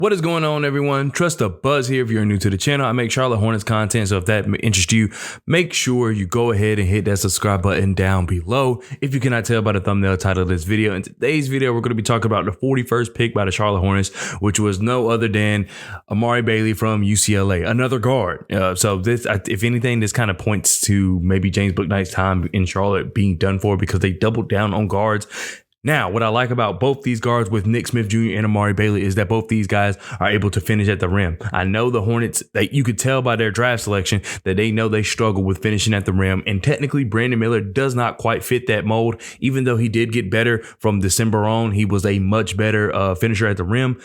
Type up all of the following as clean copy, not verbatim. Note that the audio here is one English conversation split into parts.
What is going on, everyone? Trust the Buzz here. If you're new to the channel, I make Charlotte Hornets content, so if that interests you, make sure you go ahead and hit that subscribe button down below. If you cannot tell by the thumbnail title of this video, in today's video, we're going to be talking about the 41st pick by the Charlotte Hornets, which was no other than Amari Bailey from UCLA, another guard. So this, if anything, this kind of points to maybe James Bouknight's time in Charlotte being done for because they doubled down on guards. Now, what I like about both these guards with Nick Smith Jr. and Amari Bailey is that both these guys are able to finish at the rim. I know the Hornets, that you could tell by their draft selection that they know they struggle with finishing at the rim. And technically, Brandon Miller does not quite fit that mold. Even though he did get better from December on, he was a much better finisher at the rim.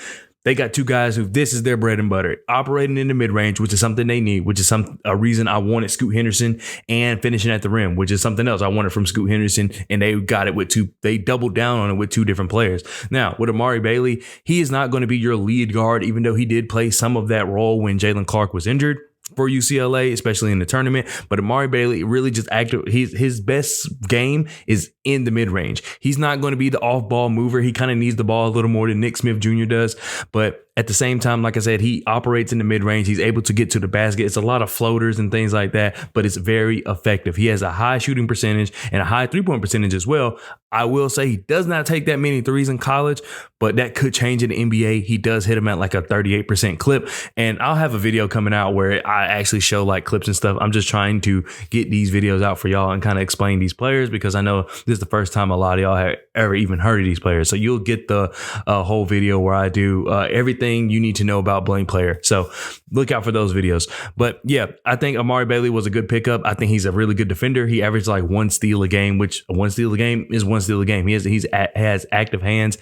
They got two guys who this is their bread and butter, operating in the mid-range, which is something they need, which is a reason I wanted Scoot Henderson, and finishing at the rim, which is something else I wanted from Scoot Henderson, and they got it with they doubled down on it with two different players. Now, with Amari Bailey, he is not going to be your lead guard, even though he did play some of that role when Jalen Clark was injured for UCLA, especially in the tournament. But Amari Bailey really just his best game is in the mid-range. He's not going to be the off-ball mover. He kind of needs the ball a little more than Nick Smith Jr. does. But at the same time, like I said, he operates in the mid-range. He's able to get to the basket. It's a lot of floaters and things like that, but it's very effective. He has a high shooting percentage and a high three-point percentage as well. I will say he does not take that many threes in college, but that could change in the NBA. He does hit them at like a 38% clip. And I'll have a video coming out where I actually show like clips and stuff. I'm just trying to get these videos out for y'all and kind of explain these players, because I know this is the first time a lot of y'all have ever even heard of these players. So you'll get the whole video where I do everything you need to know about blank player. So look out for those videos. But yeah, I think Amari Bailey was a good pickup. I think he's a really good defender. He averaged like one steal a game, which one steal a game is one steal a game. He has active hands.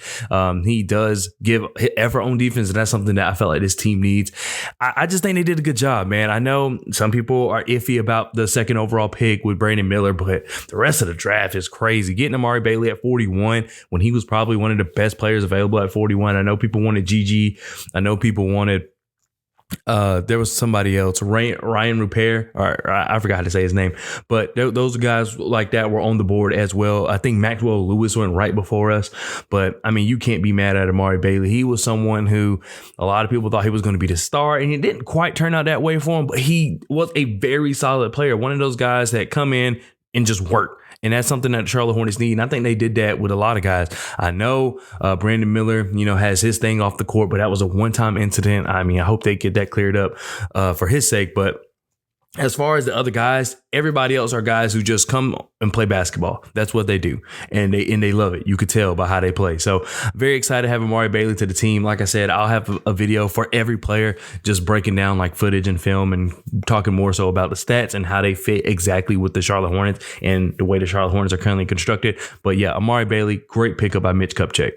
He does give effort on defense, and that's something that I felt like this team needs. I just think they did a good job, man. I know some people are iffy about the second overall pick with Brandon Miller, but the rest of the draft is crazy. Getting Amari Bailey at 41 when he was probably one of the best players available at 41. I know people wanted Gigi. I know people wanted there was somebody else, Ryan Rupert, or I forgot how to say his name, but those guys like that were on the board as well. I think Maxwell Lewis went right before us, but I mean, you can't be mad at Amari Bailey. He was someone who a lot of people thought he was going to be the star, and it didn't quite turn out that way for him, but he was a very solid player. One of those guys that come in and just work. And that's something that the Charlotte Hornets need. And I think they did that with a lot of guys. I know Brandon Miller, has his thing off the court, but that was a one-time incident. I mean, I hope they get that cleared up for his sake. But as far as the other guys, everybody else are guys who just come and play basketball. That's what they do. And they love it. You could tell by how they play. So very excited to have Amari Bailey to the team. Like I said, I'll have a video for every player just breaking down like footage and film and talking more so about the stats and how they fit exactly with the Charlotte Hornets and the way the Charlotte Hornets are currently constructed. But yeah, Amari Bailey, great pickup by Mitch Kupchak.